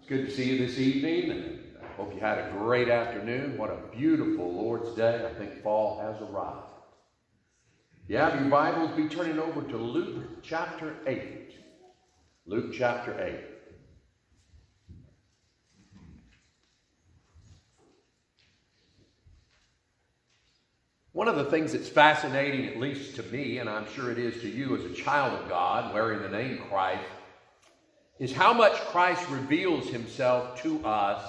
Good to see you this evening, and I hope you had a great afternoon. What a beautiful Lord's Day. I think fall has arrived. If you have your Bibles, be turning over to Luke chapter 8. Luke chapter 8. One of the things that's fascinating, at least to me, and I'm sure it is to you as a child of God, wearing the name Christ, is how much Christ reveals himself to us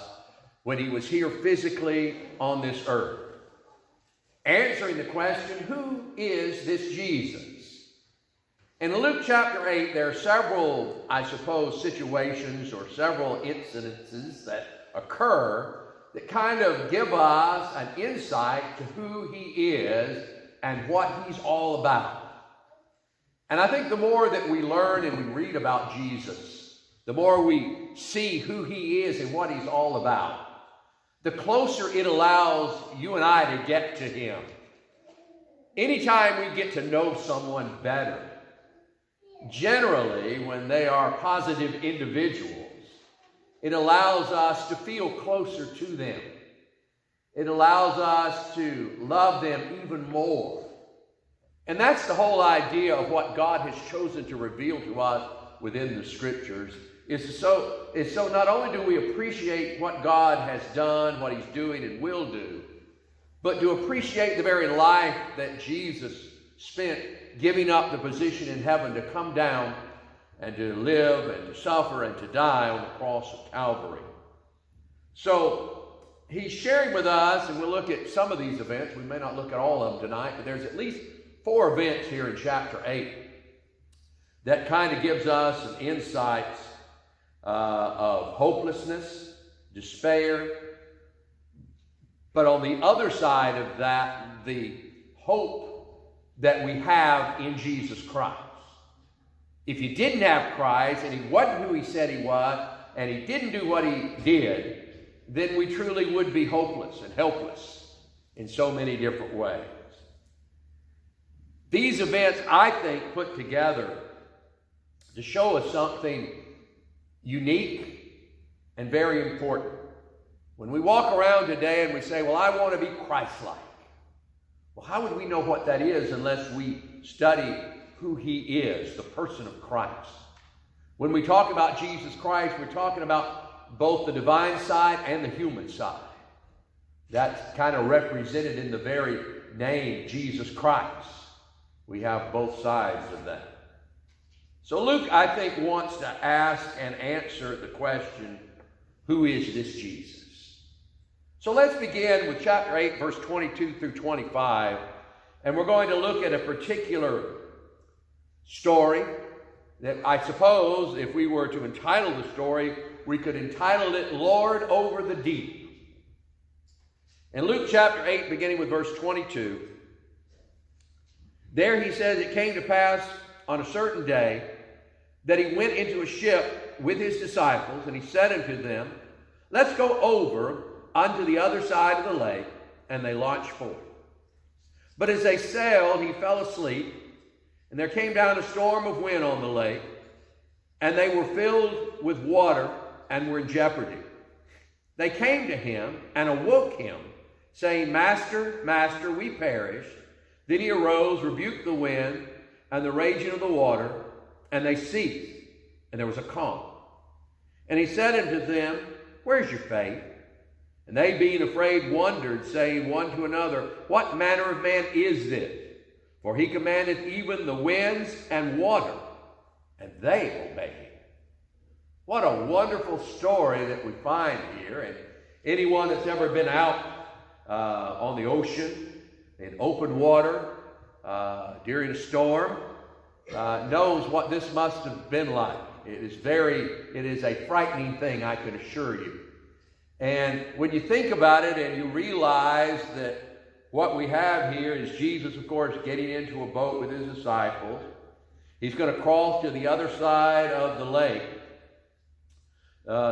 when he was here physically on this earth. Answering the question, who is this Jesus? In Luke chapter 8, there are several, I suppose, situations or several incidences that occur that kind of give us an insight to who he is and what he's all about. And I think the more that we learn and we read about Jesus, the more we see who he is and what he's all about, the closer it allows you and I to get to him. Anytime we get to know someone better, generally when they are positive individuals, it allows us to feel closer to them. It allows us to love them even more. And that's the whole idea of what God has chosen to reveal to us within the Scriptures. Is so not only do we appreciate what God has done, what he's doing and will do, but to appreciate the very life that Jesus spent giving up the position in heaven to come down and to live and to suffer and to die on the cross of Calvary. So he's sharing with us, and we'll look at some of these events. We may not look at all of them tonight, but there's at least 4 events here in chapter 8 that kind of gives us some insights of hopelessness, despair, but on the other side of that, the hope that we have in Jesus Christ. If you didn't have Christ and he wasn't who he said he was and he didn't do what he did, then we truly would be hopeless and helpless in so many different ways. These events, I think, put together to show us something unique and very important. When we walk around today and we say, well, I want to be Christ-like. Well, how would we know what that is unless we study who he is, the person of Christ? When we talk about Jesus Christ, we're talking about both the divine side and the human side. That's kind of represented in the very name, Jesus Christ. We have both sides of that. So Luke, I think, wants to ask and answer the question, who is this Jesus? So let's begin with chapter 8, verse 22 through 25, and we're going to look at a particular story that I suppose if we were to entitle the story, we could entitle it, Lord Over the Deep. In Luke chapter 8, beginning with verse 22, there he says, it came to pass on a certain day that he went into a ship with his disciples, and he said unto them, let's go over unto the other side of the lake, and they launched forth. But as they sailed, he fell asleep, and there came down a storm of wind on the lake, and they were filled with water and were in jeopardy. They came to him and awoke him, saying, Master, Master, we perish. Then he arose, rebuked the wind and the raging of the water, and they ceased, and there was a calm. And he said unto them, where's your faith? And they, being afraid, wondered, saying one to another, what manner of man is this? For he commandeth even the winds and water, and they obey him. What a wonderful story that we find here. And anyone that's ever been out on the ocean in open water during a storm knows what this must have been like. It is a frightening thing, I can assure you. And when you think about it and you realize that what we have here is Jesus, of course, getting into a boat with his disciples. He's going to cross to the other side of the lake.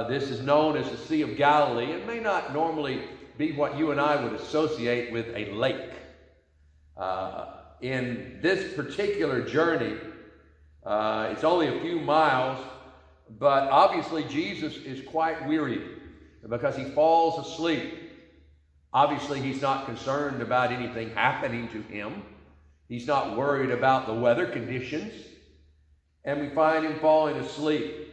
This is known as the Sea of Galilee. It may not normally be what you and I would associate with a lake. In this particular journey, it's only a few miles But obviously Jesus is quite weary because he falls asleep. Obviously he's not concerned about anything happening to him. He's not worried about the weather conditions. And we find him falling asleep.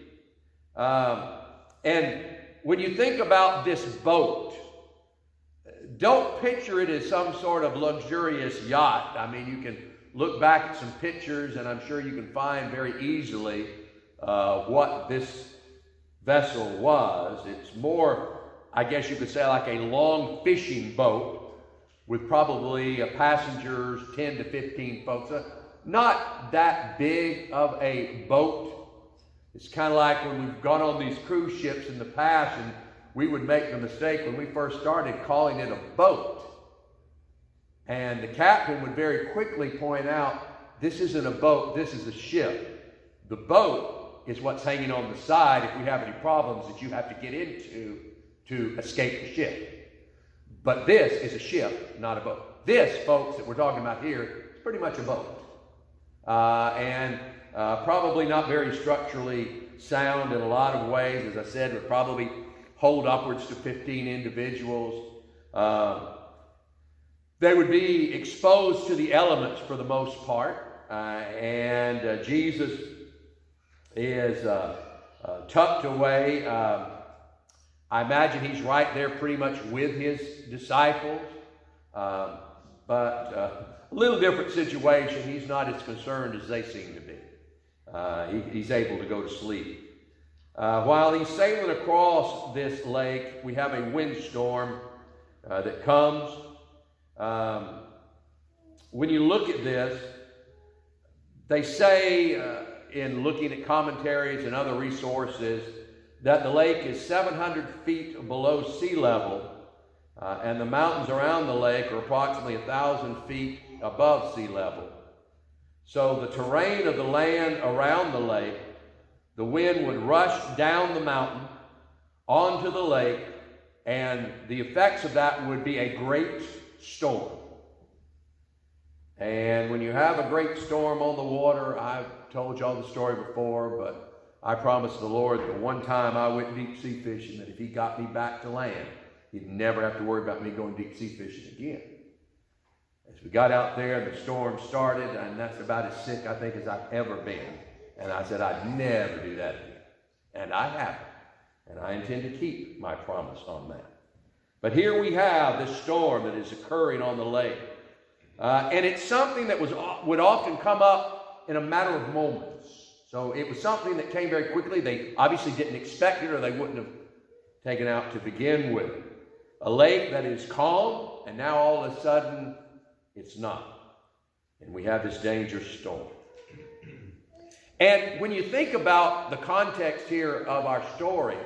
And when you think about this boat, don't picture it as some sort of luxurious yacht. I mean, you can look back at some pictures, and I'm sure you can find very easily what this vessel was. It's more, I guess you could say, like a long fishing boat with probably passengers, 10 to 15 folks. Not that big of a boat. It's kind of like when we've gone on these cruise ships in the past, and we would make the mistake when we first started calling it a boat. And the captain would very quickly point out, this isn't a boat, this is a ship. The boat is what's hanging on the side if we have any problems that you have to get into to escape the ship. But this is a ship, not a boat. This, folks, that we're talking about here is pretty much a boat. And probably not very structurally sound in a lot of ways. As I said, would probably hold upwards to 15 individuals. They would be exposed to the elements for the most part. And Jesus is tucked away. I imagine he's right there pretty much with his disciples. But a little different situation. He's not as concerned as they seem to be. He's able to go to sleep. While he's sailing across this lake, we have a windstorm that comes. When you look at this, they say in looking at commentaries and other resources that the lake is 700 feet below sea level, and the mountains around the lake are approximately 1,000 feet above sea level. So the terrain of the land around the lake, the wind would rush down the mountain onto the lake, and the effects of that would be a great storm. And when you have a great storm on the water, I've told y'all the story before, but I promised the Lord that one time I went deep sea fishing, that if he got me back to land, he'd never have to worry about me going deep sea fishing again. As we got out there and the storm started, and that's about as sick, I think, as I've ever been. And I said, I'd never do that again. And I haven't. And I intend to keep my promise on that. But here we have this storm that is occurring on the lake. And it's something that would often come up in a matter of moments. So it was something that came very quickly. They obviously didn't expect it, or they wouldn't have taken out to begin with. A lake that is calm, and now all of a sudden, it's not. And we have this dangerous storm. And when you think about the context here of our story,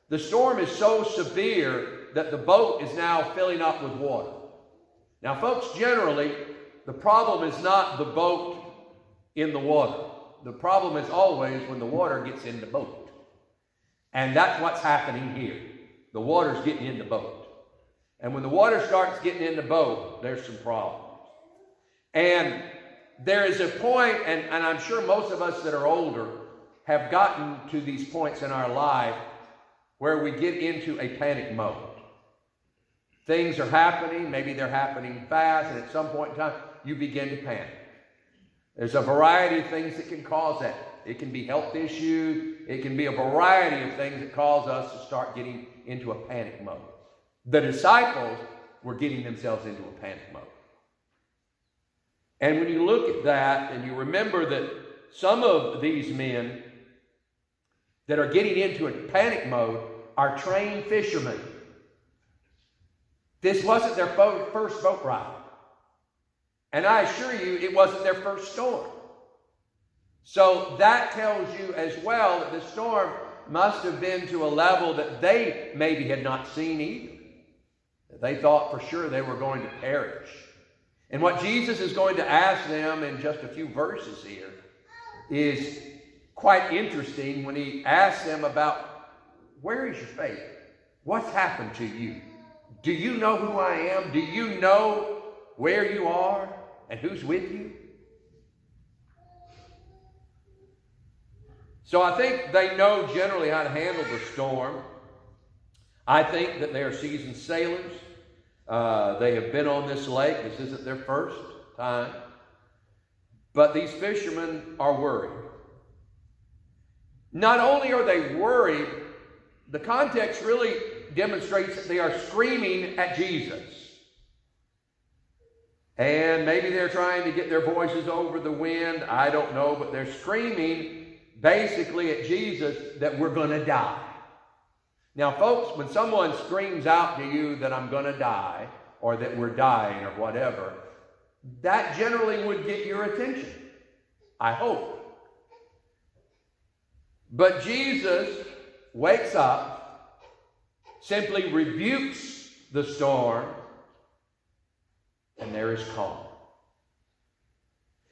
the storm is so severe that the boat is now filling up with water. Now, folks, generally, the problem is not the boat in the water. The problem is always when the water gets in the boat. And that's what's happening here. The water's getting in the boat. And when the water starts getting in the boat, there's some problems. And there is a point, and I'm sure most of us that are older have gotten to these points in our life where we get into a panic mode. Things are happening, maybe they're happening fast, and at some point in time, you begin to panic. There's a variety of things that can cause that. It can be health issues. It can be a variety of things that cause us to start getting into a panic mode. The disciples were getting themselves into a panic mode. And when you look at that and you remember that some of these men that are getting into a panic mode are trained fishermen. This wasn't their first boat ride. And I assure you, it wasn't their first storm. So that tells you as well that the storm must have been to a level that they maybe had not seen either. They thought for sure they were going to perish. And what Jesus is going to ask them in just a few verses here is quite interesting when he asks them about, where is your faith? What's happened to you? Do you know who I am? Do you know where you are and who's with you? So I think they know generally how to handle the storm. I think that they are seasoned sailors. They have been on this lake. This isn't their first time. But these fishermen are worried. Not only are they worried, the context really demonstrates that they are screaming at Jesus. And maybe they're trying to get their voices over the wind. I don't know, but they're screaming basically at Jesus that we're going to die. Now, folks, when someone screams out to you that I'm going to die or that we're dying or whatever, that generally would get your attention. I hope. But Jesus wakes up, simply rebukes the storm, and there is calm.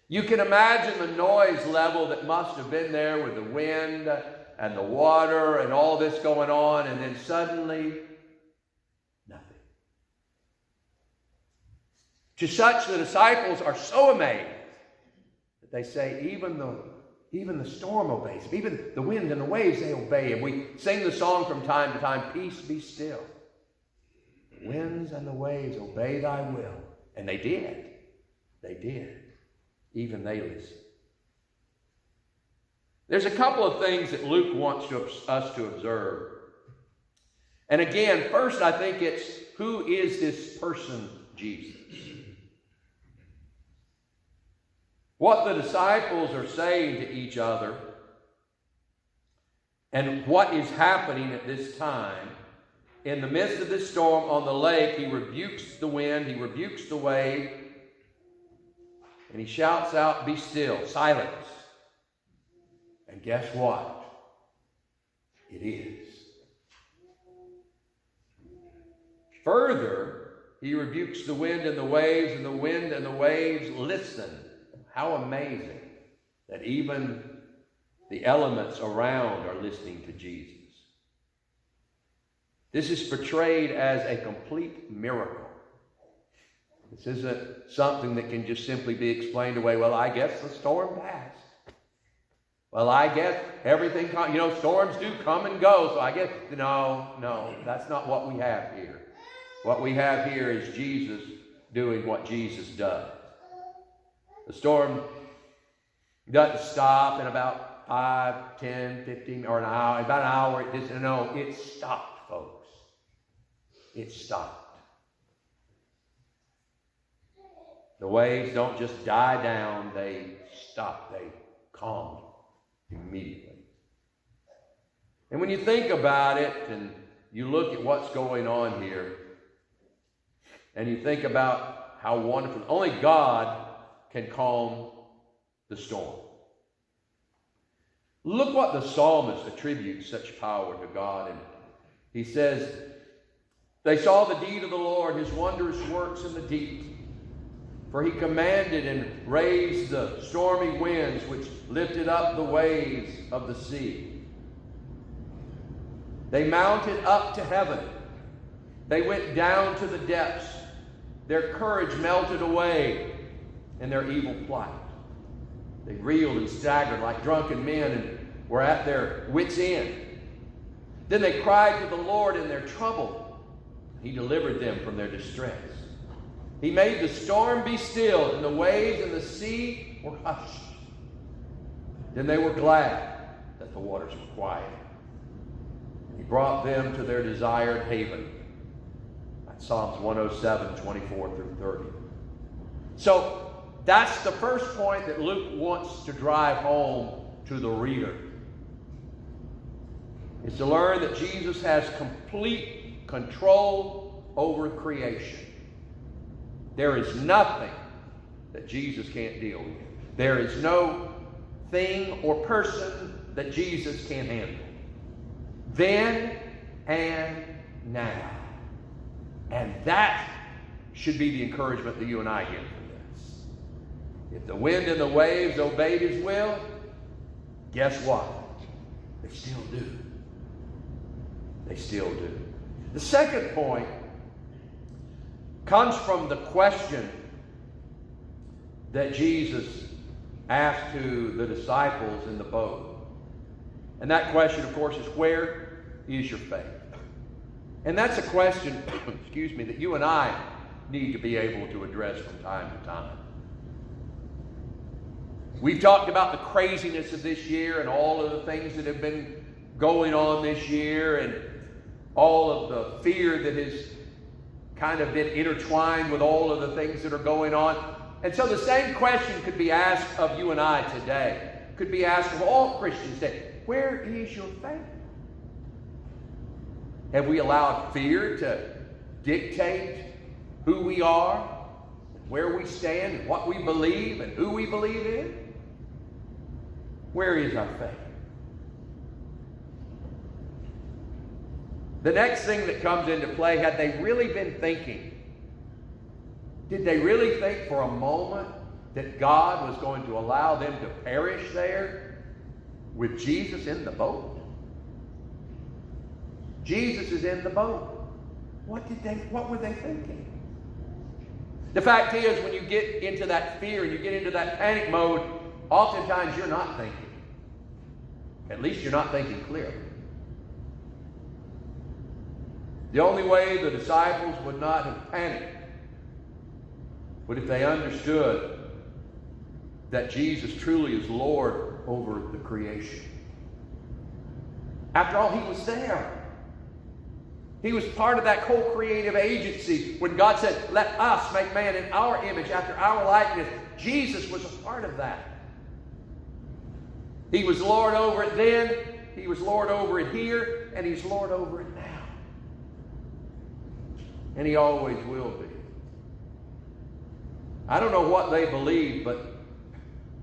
You can imagine the noise level that must have been there with the wind and the water and all this going on, and then suddenly, nothing. To such, the disciples are so amazed that they say, even the storm obeys him. Even the wind and the waves, they obey him. We sing the song from time to time, peace be still. The winds and the waves obey thy will. And they did. They did. Even they listened. There's a couple of things that Luke wants us to observe. And again, first I think it's, who is this person, Jesus? What the disciples are saying to each other and what is happening at this time. In the midst of this storm on the lake, he rebukes the wind, he rebukes the wave, and he shouts out, be still, silence. And guess what? It is. Further, he rebukes the wind and the waves, and the wind and the waves listen. How amazing that even the elements around are listening to Jesus. This is portrayed as a complete miracle. This isn't something that can just simply be explained away. Well, I guess the storm passed. Well, I guess everything, storms do come and go. So I guess, no, that's not what we have here. What we have here is Jesus doing what Jesus does. The storm doesn't stop in about 5, 10, 15, or an hour. About an hour, it stopped, folks. It stopped. The waves don't just die down, they stop, they calm immediately. And when you think about it and you look at what's going on here, and you think about how wonderful, only God can calm the storm. Look what the psalmist attributes such power to God. And he says, they saw the deed of the Lord, his wondrous works in the deep. For he commanded and raised the stormy winds which lifted up the waves of the sea. They mounted up to heaven. They went down to the depths. Their courage melted away in their evil plight. They reeled and staggered like drunken men and were at their wits' end. Then they cried to the Lord in their trouble. He delivered them from their distress. He made the storm be still, and the waves and the sea were hushed. Then they were glad that the waters were quiet. He brought them to their desired haven. That's Psalms 107, 24 through 30. So that's the first point that Luke wants to drive home to the reader. Is to learn that Jesus has complete control over creation. There is nothing that Jesus can't deal with. There is no thing or person that Jesus can't handle. Then and now. And that should be the encouragement that you and I get from this. If the wind and the waves obeyed his will, guess what? They still do. They still do. The second point comes from the question that Jesus asked to the disciples in the boat. And that question, of course, is where is your faith? And that's a question, excuse me, that you and I need to be able to address from time to time. We've talked about the craziness of this year and all of the things that have been going on this year and all of the fear that has kind of been intertwined with all of the things that are going on. And so the same question could be asked of you and I today. Could be asked of all Christians today. Where is your faith? Have we allowed fear to dictate who we are, where we stand, and what we believe, and who we believe in? Where is our faith? The next thing that comes into play, had they really been thinking? Did they really think for a moment that God was going to allow them to perish there with Jesus in the boat? Jesus is in the boat. What were they thinking? The fact is, when you get into that fear and you get into that panic mode, oftentimes you're not thinking. At least you're not thinking clearly. The only way the disciples would not have panicked would if they understood that Jesus truly is Lord over the creation. After all, he was there. He was part of that co-creative agency when God said, let us make man in our image, after our likeness. Jesus was a part of that. He was Lord over it then, he was Lord over it here, and he's Lord over it now. And he always will be. I don't know what they believed, but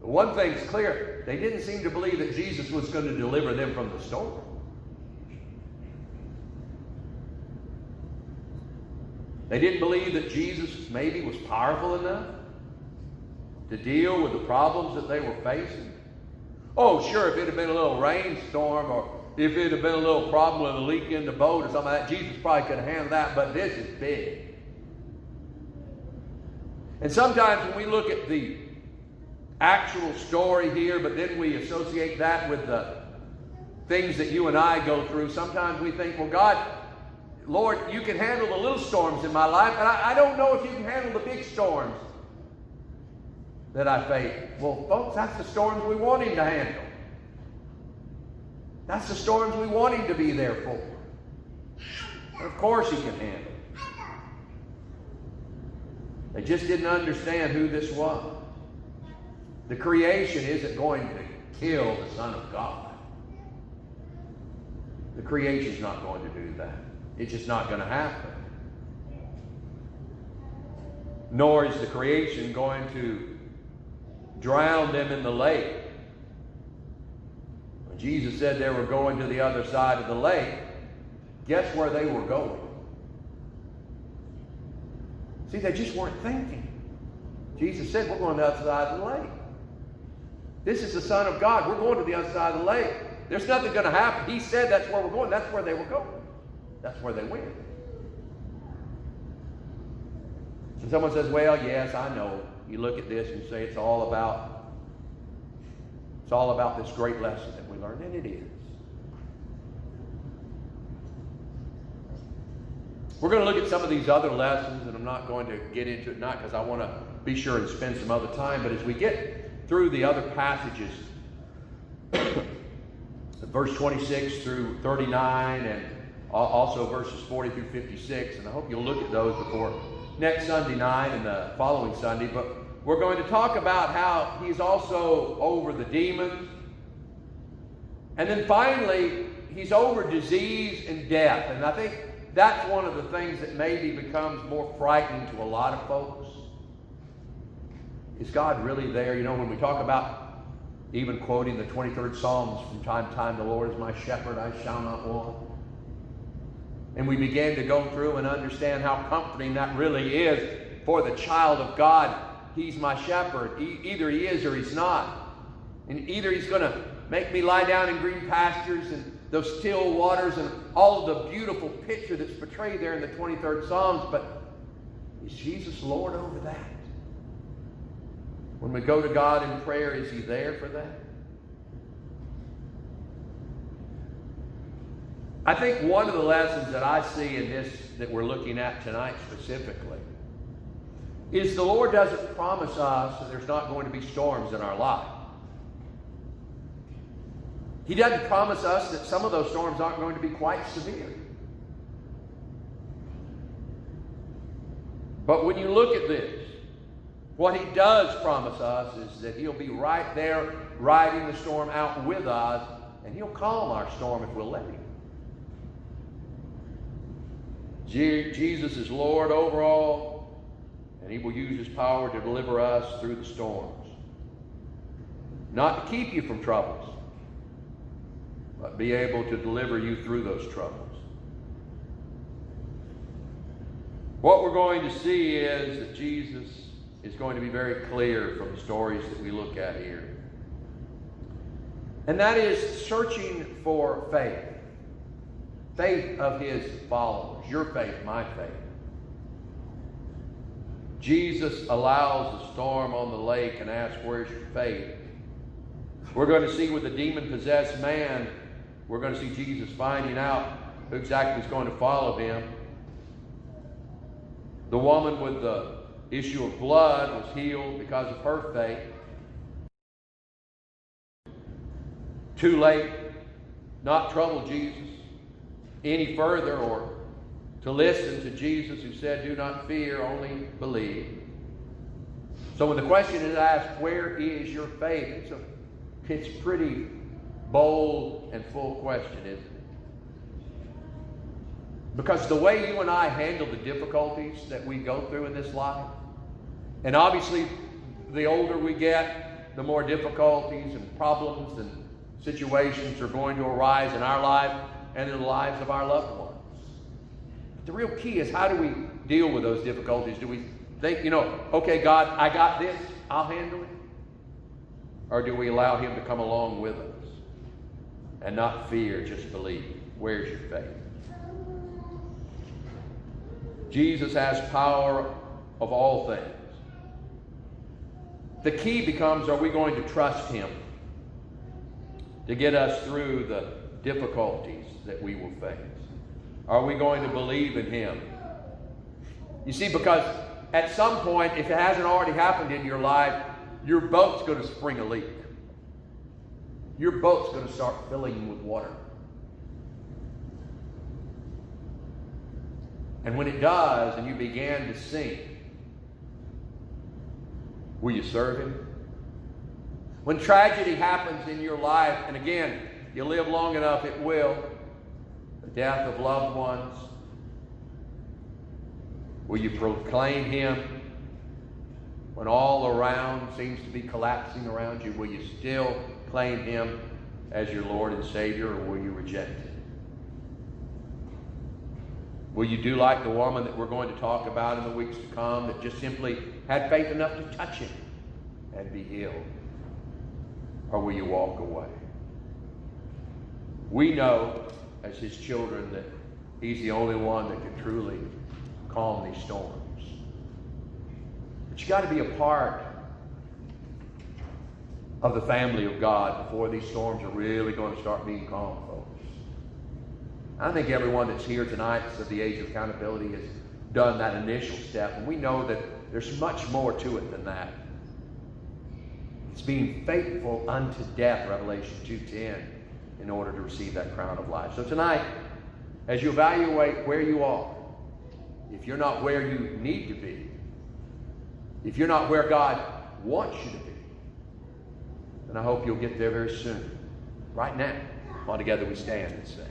one thing's clear. They didn't seem to believe that Jesus was going to deliver them from the storm. They didn't believe that Jesus maybe was powerful enough to deal with the problems that they were facing. Oh, sure, if it had been a little rainstorm or if it had been a little problem with a leak in the boat or something like that, Jesus probably could have handled that, but this is big. And sometimes when we look at the actual story here, but then we associate that with the things that you and I go through, sometimes we think, well, God, Lord, you can handle the little storms in my life, but I don't know if you can handle the big storms that I face. Well, folks, that's the storms we want him to handle. That's the storms we want him to be there for. And of course he can handle. They just didn't understand who this was. The creation isn't going to kill the Son of God. The creation's not going to do that. It's just not going to happen. Nor is the creation going to drown them in the lake. When Jesus said they were going to the other side of the lake, guess where they were going? See, they just weren't thinking. Jesus said, we're going to the other side of the lake. This is the Son of God. We're going to the other side of the lake. There's nothing going to happen. He said that's where we're going. That's where they were going. That's where they went. And someone says, well, yes, I know. You look at this and say it's all about this great lesson that we learned, and it is. We're going to look at some of these other lessons, and I'm not going to get into it, not because I want to be sure and spend some other time, but as we get through the other passages, verse 26 through 39, and also verses 40 through 56, and I hope you'll look at those before next Sunday night and the following Sunday, but we're going to talk about how he's also over the demons, and then finally, he's over disease and death, and I think that's one of the things that maybe becomes more frightening to a lot of folks. Is God really there? You know, when we talk about even quoting the 23rd Psalms from time to time, the Lord is my shepherd, I shall not want. And we began to go through and understand how comforting that really is for the child of God. He's my shepherd. Either he is or he's not. And either he's going to make me lie down in green pastures and those still waters and all of the beautiful picture that's portrayed there in the 23rd Psalms, but is Jesus Lord over that? When we go to God in prayer, is he there for that? I think one of the lessons that I see in this that we're looking at tonight specifically is the Lord doesn't promise us that there's not going to be storms in our life. He doesn't promise us that some of those storms aren't going to be quite severe. But when you look at this, what He does promise us is that He'll be right there riding the storm out with us, and He'll calm our storm if we'll let Him. Jesus is Lord over all, and He will use His power to deliver us through the storms. Not to keep you from troubles, but be able to deliver you through those troubles. What we're going to see is that Jesus is going to be very clear from the stories that we look at here. And that is searching for faith. Faith of His followers. Your faith, my faith. Jesus allows the storm on the lake and asks, where's your faith? We're going to see with the demon-possessed man, we're going to see Jesus finding out who exactly is going to follow Him. The woman with the issue of blood was healed because of her faith. Too late, not trouble Jesus any further or to listen to Jesus who said, do not fear, only believe. So when the question is asked, where is your faith? It's a pretty bold and full question, isn't it? Because the way you and I handle the difficulties that we go through in this life, and obviously the older we get, the more difficulties and problems and situations are going to arise in our life and in the lives of our loved ones. But the real key is, how do we deal with those difficulties? Do we think, okay, God, I got this, I'll handle it? Or do we allow Him to come along with us and not fear, just believe? Where's your faith? Jesus has power of all things. The key becomes, are we going to trust Him to get us through the difficulties that we will face? Are we going to believe in Him? You see, because at some point, if it hasn't already happened in your life, your boat's going to spring a leak. Your boat's going to start filling with water. And when it does, and you begin to sink, will you serve Him? When tragedy happens in your life, and again, you live long enough, it will, the death of loved ones, will you proclaim Him? When all around seems to be collapsing around you, will you still claim Him as your Lord and Savior, or will you reject Him? Will you do like the woman that we're going to talk about in the weeks to come, that just simply had faith enough to touch Him and be healed? Or will you walk away? We know as His children that He's the only one that can truly calm these storms. But you got to be a part of the family of God before these storms are really going to start being calm, folks. I think everyone that's here tonight at the Age of Accountability has done that initial step, and we know that there's much more to it than that. It's being faithful unto death, Revelation 2:10, in order to receive that crown of life. So tonight, as you evaluate where you are, if you're not where you need to be, if you're not where God wants you to be, then I hope you'll get there very soon. Right now, while together we stand and sing.